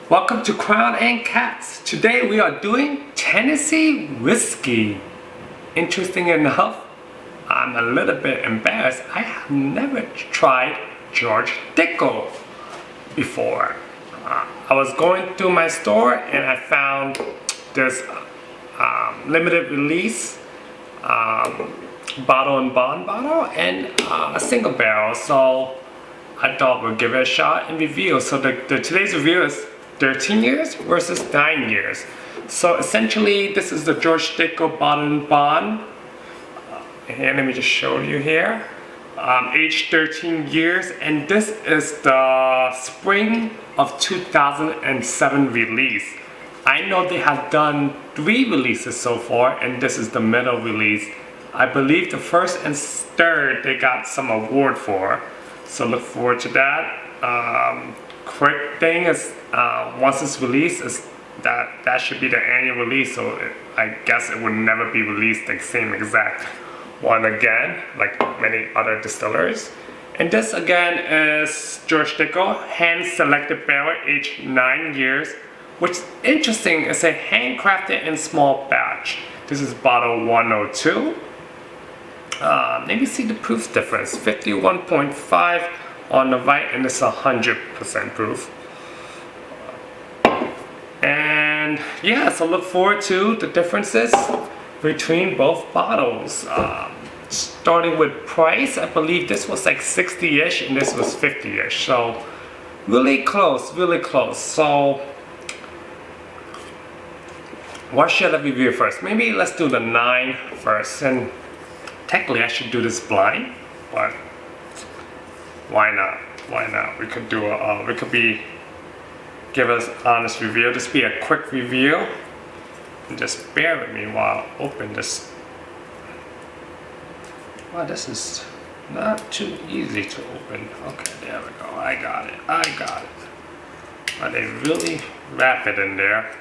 Welcome to Crown and Cats. Today we are doing Tennessee whiskey. Interesting enough, I'm a little bit embarrassed. I have never tried George Dickel before. I was going through my store and I found this limited release bottle and bond bottle and a single barrel. So I thought we'll give it a shot and review. So today's review is 13 years versus 9 years. So essentially this is the George Dickel bottle and bond. And let me just show you here. Age 13 years, and this is the spring of 2007 release. I know they have done 3 releases so far, and this is the middle release. I believe the first and third they got some award for, so look forward to that. Quick thing is, once it's released, is that should be the annual release, so I guess it would never be released the same exact one again, like many other distillers. And this again is George Dickel, hand selected barrel, aged 9 years. What's interesting is a handcrafted in small batch. This is bottle 102. Maybe see the proof difference, 51.5 on the right, and it's 100% proof. And yeah, so look forward to the differences between both bottles. Starting with price, I believe this was like 60-ish and this was 50-ish. So really close, really close. So what should I review first? Maybe let's do the 9 first. And technically I should do this blind, but why not? Why not? We could do give us honest review. This be a quick review. And just bear with me while I open this. Wow, this is not too easy to open. Okay, there we go. I got it. Are they really wrap it in there?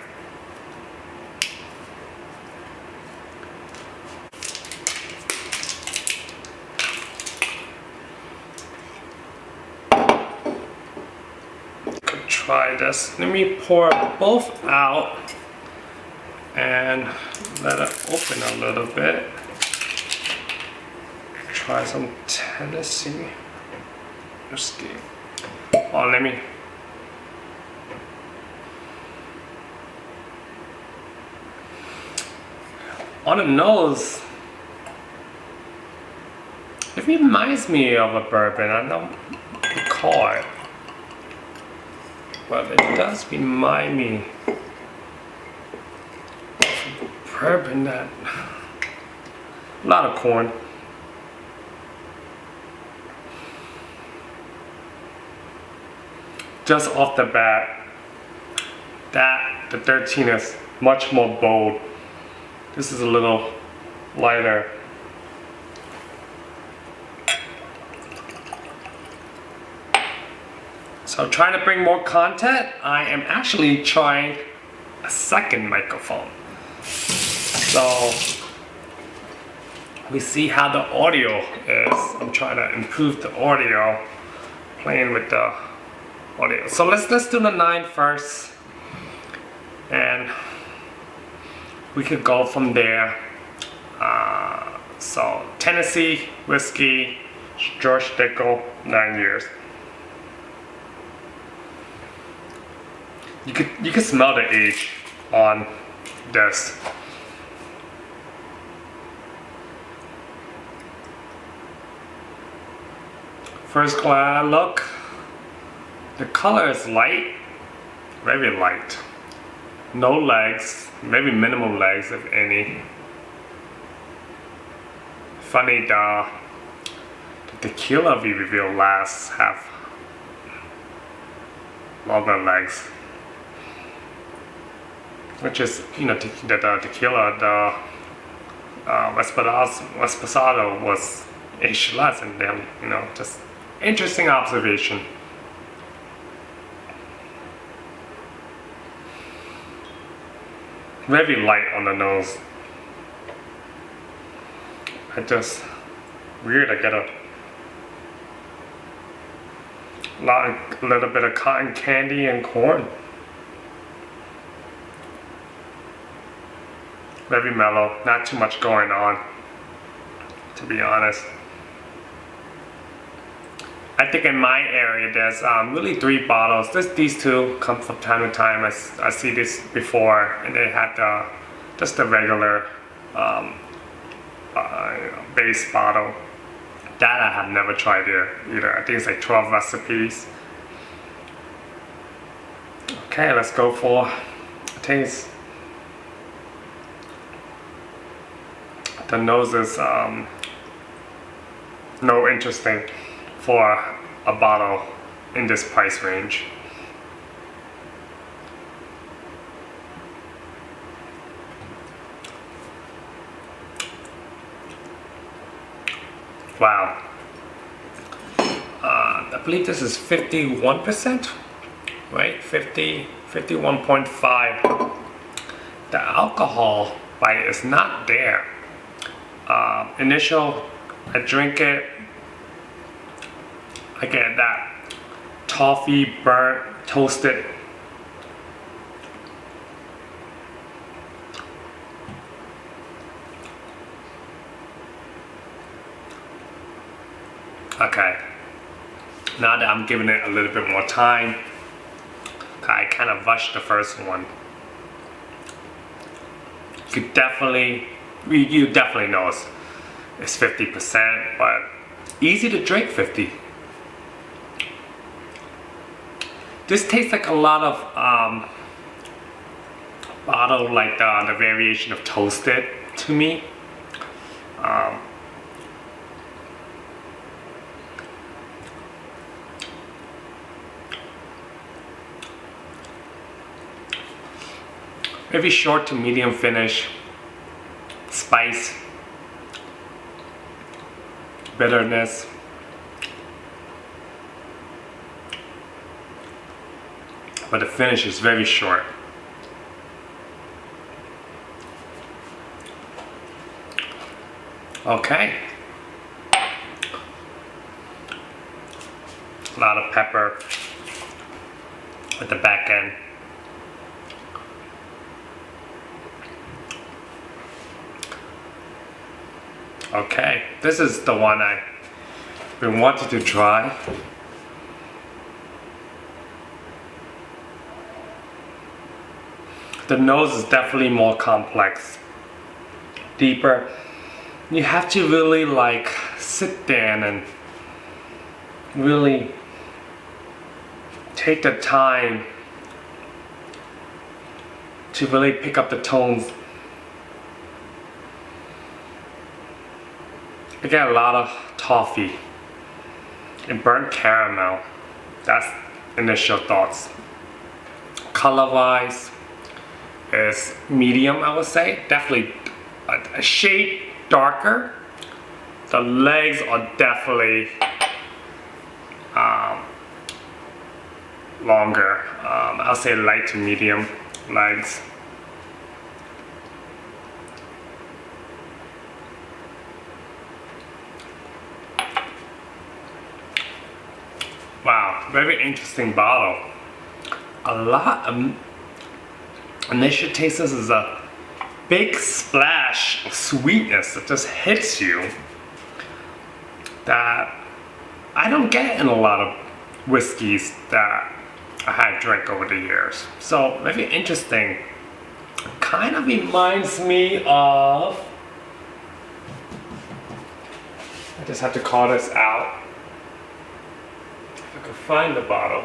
Could try this. Let me pour both out and let it open a little bit. Try some Tennessee whiskey. Oh, let me. On the nose, it reminds me of a bourbon. I don't recall it, but it does remind me of a bourbon that. A lot of corn. Just off the bat, the 13 is much more bold. This is a little lighter. So trying to bring more content, I am actually trying a second microphone. So we see how the audio is. I'm trying to improve the audio, playing with the audio. So let's do the 9 first, and we could go from there. So Tennessee whiskey, George Dickel, 9 years. You could smell the age on this. First glance look. The color is light, very light. No legs, maybe minimal legs if any. Funny, the tequila we revealed last have longer legs. Which is, you know, the tequila, the Esposado was aged less, and then, you know, just interesting observation. Very light on the nose. Weird, I get a little bit of cotton candy and corn. very mellow, not too much going on, to be honest. I think in my area there's really 3 bottles. These 2 come from time to time. I see this before, and they had just the regular base bottle. That I have never tried either. I think it's like 12 recipes. Okay, let's go for a taste. The nose is no interesting for a bottle in this price range. Wow. I believe this is 51%, right? 51.5. The alcohol bite is not there. Initial, I drink it, I get that toffee, burnt, toasted. Okay, now that I'm giving it a little bit more time, I kind of rushed the first one. You definitely know it's 50%, but easy to drink 50. This tastes like a lot of bottle, like the variation of toasted to me. Maybe short to medium finish, spice, bitterness. But the finish is very short. Okay. A lot of pepper at the back end. Okay, this is the one I've been wanting to try. The nose is definitely more complex, deeper. You have to really like sit down and really take the time to really pick up the tones. I get a lot of toffee and burnt caramel. That's initial thoughts. Color-wise is medium, I would say. Definitely a shade darker. The legs are definitely longer. I'll say light to medium legs. Wow, very interesting bottle. A lot of initial taste is a big splash of sweetness that just hits you that I don't get in a lot of whiskeys that I had drank over the years. So very interesting. Kind of reminds me of, I just have to call this out. If I could find the bottle.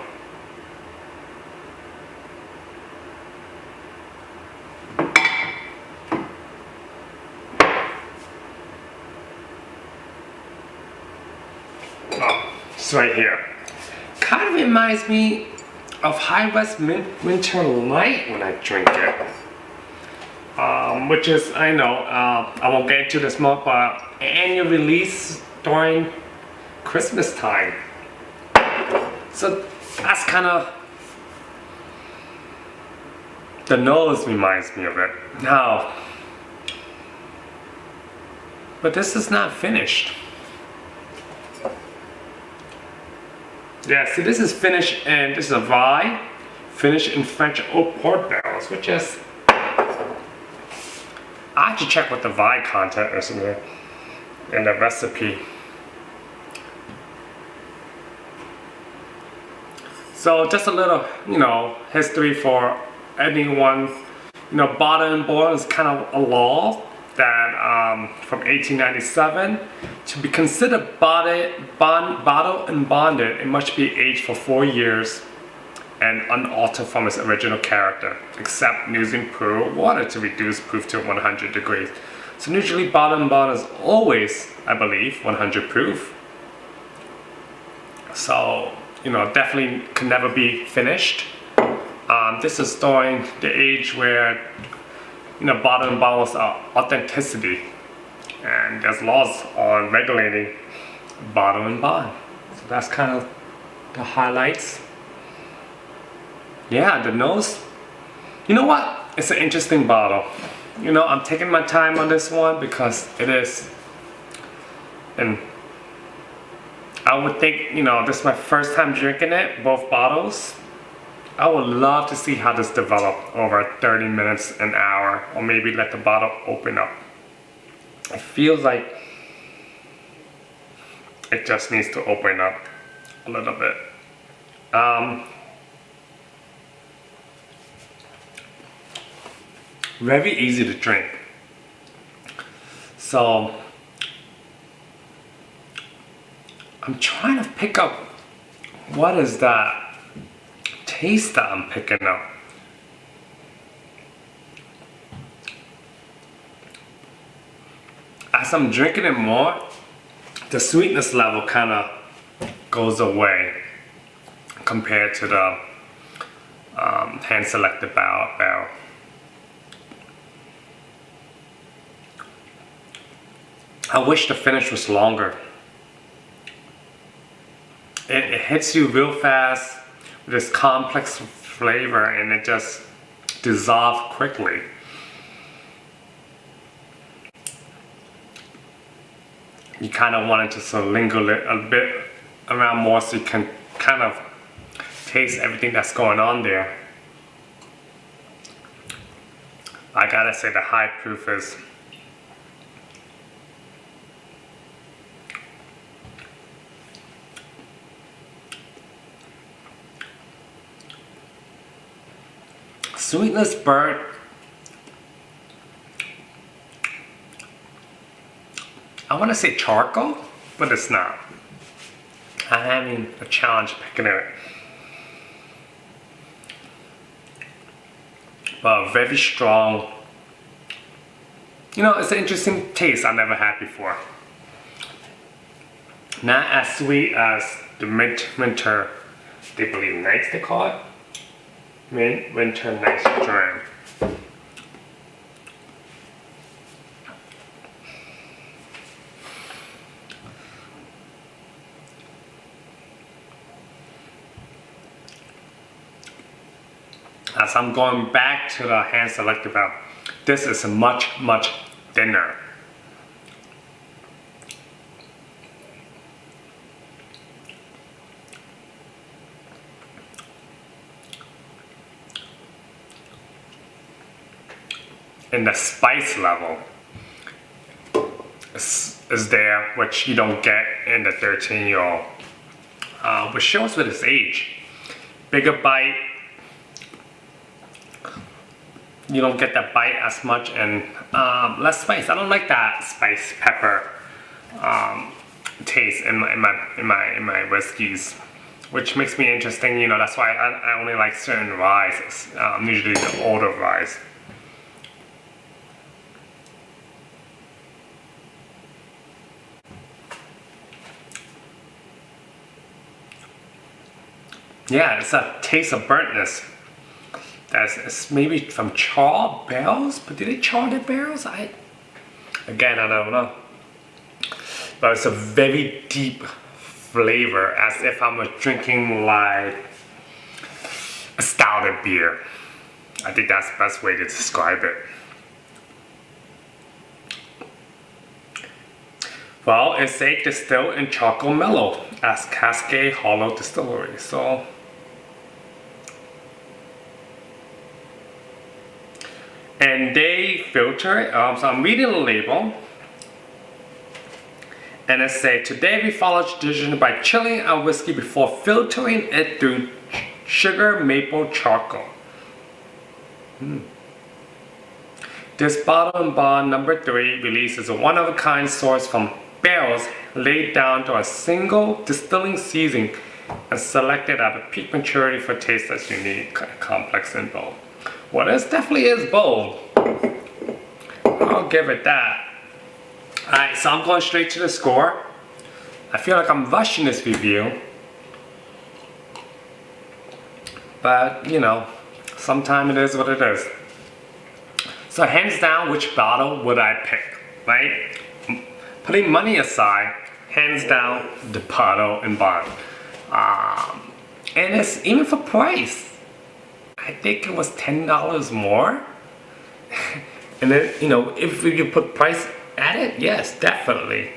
Oh, it's right here. Kind of reminds me of High West Winter Light when I drink it. Which is, I know, I won't get into this more, but annual release during Christmas time. So that's kind of, the nose reminds me of it. Now, but this is not finished. Yeah, so this is finished, and this is a rye, finished in French oak port barrels, which is, I to check what the vine content is in the recipe. So just a little, history for anyone. Bottle and bond is kind of a law that from 1897 to be considered bottled and bonded, it must be aged for 4 years and unaltered from its original character, except using pure water to reduce proof to 100 degrees. So usually bottle and bond is always, I believe, 100 proof. So definitely can never be finished. This is during the age where bottle and bond was authenticity, and there's laws on regulating bottle and bond. So that's kind of the highlights. Yeah, the nose. You know what? It's an interesting bottle. I'm taking my time on this one because it is, and I would think, this is my first time drinking it, both bottles. I would love to see how this developed over 30 minutes, an hour, or maybe let the bottle open up. It feels like it just needs to open up a little bit. Very easy to drink. So I'm trying to pick up what is that taste that I'm picking up. As I'm drinking it more, the sweetness level kind of goes away compared to the hand selected barrel. I wish the finish was longer. It hits you real fast with this complex flavor, and it just dissolves quickly. You kind of want it to sort of linger a bit around more so you can kind of taste everything that's going on there. I gotta say the high proof is sweetness burnt. I want to say charcoal, but it's not. I'm having a challenge picking it. But very strong. It's an interesting taste I never had before. Not as sweet as the winter, they believe nights they call it. Winter nights dram. As I'm going back to the hand selected barrel, this is much thinner. And the spice level is there, which you don't get in the 13-year-old, which shows with its age. Bigger bite. You don't get that bite as much, and less spice. I don't like that spice pepper taste in my whiskeys, which makes me interesting. That's why I only like certain ryes, usually the older ryes. Yeah, it's a taste of burntness. It's maybe from charred barrels, but did they char their barrels? Again, I don't know. But it's a very deep flavor, as if I was drinking like a stouted beer. I think that's the best way to describe it. Well, it's aged, distilled, and charcoal mellow as Cask Hollow Distillery. So and they filter it. So I'm reading the label. And it says, today we follow tradition by chilling our whiskey before filtering it through sugar maple charcoal. This bottle and bond number 3 release is a one-of-a-kind source from barrels laid down to a single distilling season and selected at a peak maturity for taste that's unique, complex, and bold. Well, this definitely is bold. I'll give it that. Alright, so I'm going straight to the score. I feel like I'm rushing this review. But, you know, sometimes it is what it is. So hands down, which bottle would I pick, right? Putting money aside, hands down, the bottle and bond. And it's even for price. I think it was $10 more. And then, you know, if you put price at it, yes, definitely.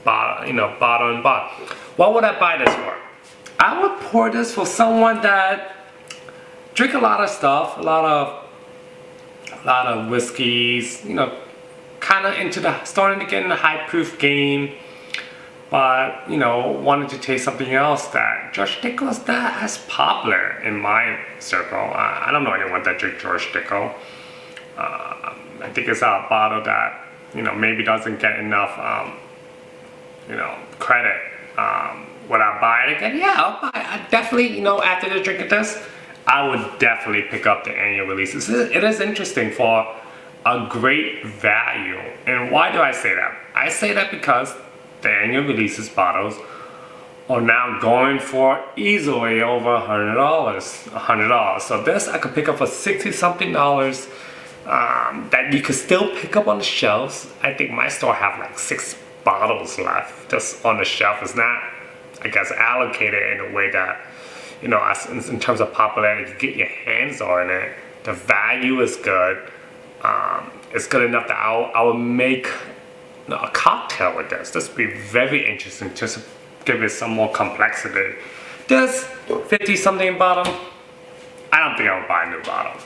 Bottle and bond. What would I buy this for? I would pour this for someone that drink a lot of stuff, a lot of whiskeys, you know, kind of starting to get in the high proof game, but you know, wanted to taste something else that George Dickel is not as popular in my circle. I don't know anyone that drinks George Dickel. I think it's a bottle that, you know, maybe doesn't get enough, you know, credit. Would I buy it again? Yeah, I'll buy it. I definitely, you know, after the drinking this, I would definitely pick up the annual releases. It is interesting for a great value. And why do I say that? I say that because the annual releases bottles are now going for easily over $100. So this I could pick up for $60-something. That you could still pick up on the shelves. I think my store have like 6 bottles left just on the shelf. It's not, I guess, allocated in a way that, you know, as in terms of popularity, you get your hands on it. The value is good. It's good enough that I will make, you know, a cocktail with this. This would be very interesting, just to give it some more complexity. This 50-something bottle, I don't think I would buy a new bottle.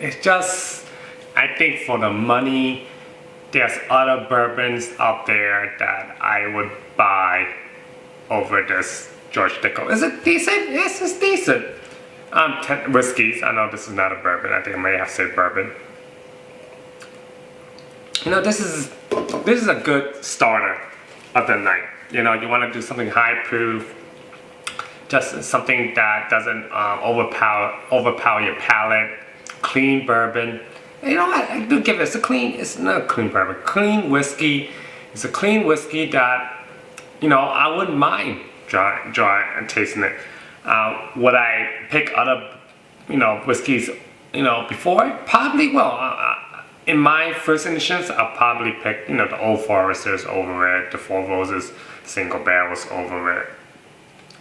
It's just, I think for the money, there's other bourbons out there that I would buy over this George Dickel. Is it decent? Yes, it's decent. 10 whiskeys. I know this is not a bourbon. I think I may have said bourbon. You know, this is a good starter of the night. You know, you want to do something high proof, just something that doesn't overpower your palate. Clean bourbon. And you know what? I do give it. It's not a clean bourbon. Clean whiskey. It's a clean whiskey that, you know, I wouldn't mind dry and tasting it. Would I pick other, you know, whiskeys, you know, before? Probably will. In my first instance, I'll probably pick, you know, the Old Foresters over it, the Four Roses single barrels over it.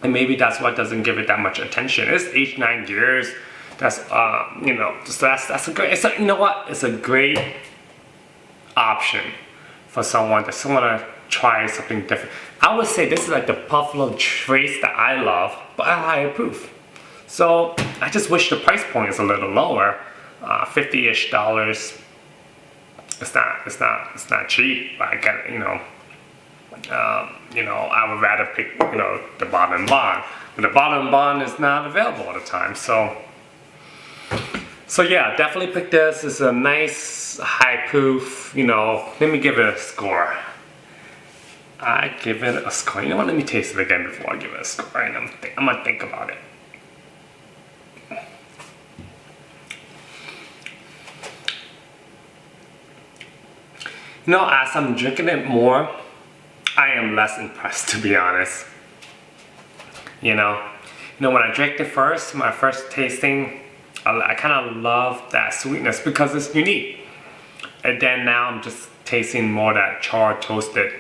And maybe that's what doesn't give it that much attention. It's aged 9 years. That's, you know, so that's a great, you know what? It's a great option for someone that want to try something different. I would say this is like the Buffalo Trace that I love, but at higher proof. So I just wish the price point is a little lower, $50-ish. It's not cheap, but I get it, you know. You know, I would rather pick, you know, the bottle and bond, but the bottle and bond is not available all the time. So yeah, definitely pick this. It's a nice high proof. You know, let me give it a score. I give it a score. You know what? Let me taste it again before I give it a score. And I'm gonna think about it. You know, as I'm drinking it more, I am less impressed, to be honest. You know, when I drank it first, my first tasting, I kind of love that sweetness because it's unique. And then now I'm just tasting more that charred toasted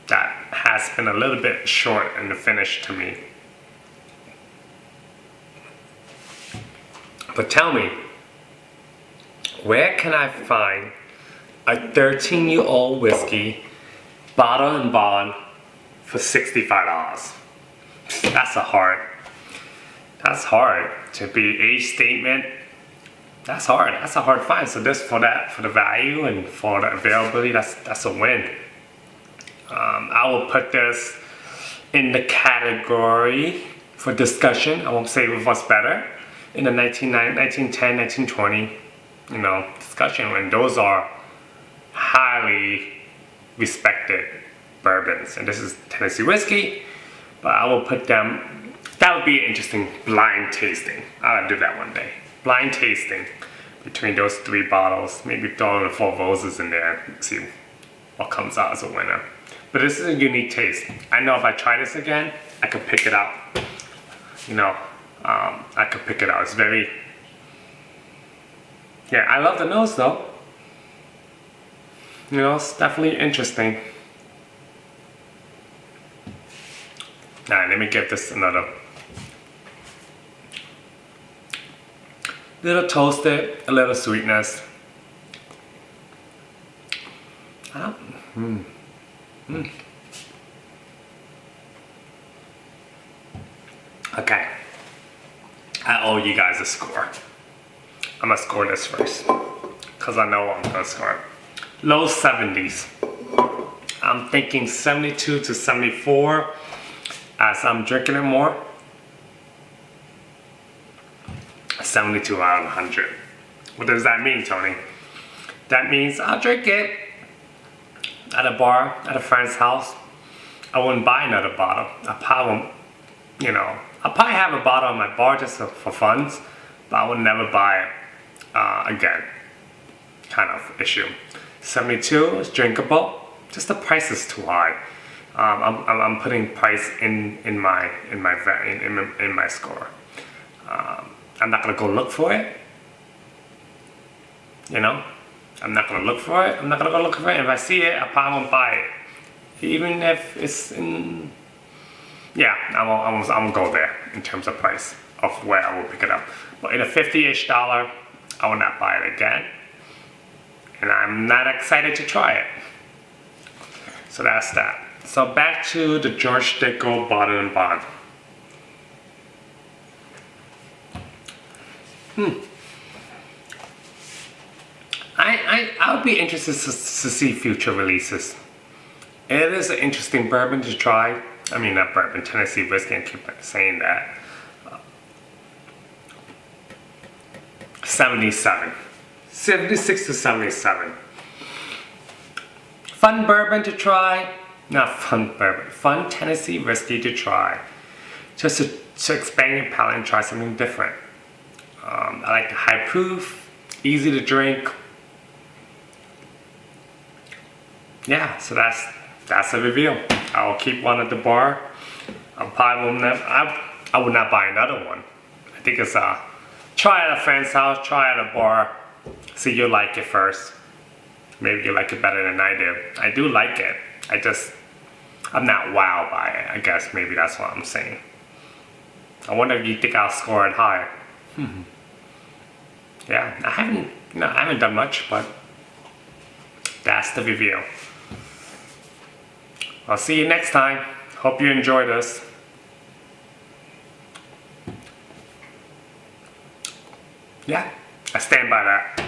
that has been a little bit short in the finish to me. But tell me, where can I find a 13-year-old whiskey, bottle and bond, for $65? That's hard to be age statement that's hard. That's a hard find. So this for the value and for the availability, that's a win. I will put this in the category for discussion. I won't say what's better in the 1910, 1920, discussion, when those are highly respected bourbons. And this is Tennessee whiskey, but I will put them, that would be an interesting blind tasting. I'll do that one day. Blind tasting between those 3 bottles, maybe throw the 4 roses in there and see what comes out as a winner. But this is a unique taste. I know if I try this again, I could pick it out. I could pick it out. It's very, yeah, I love the nose though. It's definitely interesting. Alright, let me give this another. Little toasted, a little sweetness. Okay, I owe you guys a score. I'm gonna score this first, because I know I'm gonna score. Low 70s. I'm thinking 72 to 74 as I'm drinking it more. 72 out of 100. What does that mean, Tony? That means I'll drink it at a bar, at a friend's house. I wouldn't buy another bottle. I probably I'll probably have a bottle in my bar just for funds, but I would never buy it again. Kind of issue. 72 is drinkable. Just the price is too high. I'm putting price in my score. I'm not gonna go look for it. I'm not gonna look for it. If I see it, I probably won't buy it. Even if it's in, yeah, I won't go there in terms of price of where I will pick it up. But in a $50-ish, I will not buy it again. And I'm not excited to try it. So that's that. So back to the George Dickel Bottle & Bond. I would be interested to see future releases. It is an interesting bourbon to try. I mean, not bourbon, Tennessee whiskey, I keep saying that. 77. 76 to 77. Fun bourbon to try. Not fun bourbon. Fun Tennessee whiskey to try. Just to expand your palate and try something different. I like the high proof, easy to drink. Yeah, so that's a review. I'll keep one at the bar. I would not buy another one. I think it's try at a friend's house, try at a bar, see you like it first. Maybe you like it better than I do. I do like it. I'm not wowed by it. I guess maybe that's what I'm saying. I wonder if you think I'll score it higher. Yeah, I haven't done much, but that's the review. I'll see you next time. Hope you enjoy this. Yeah, I stand by that.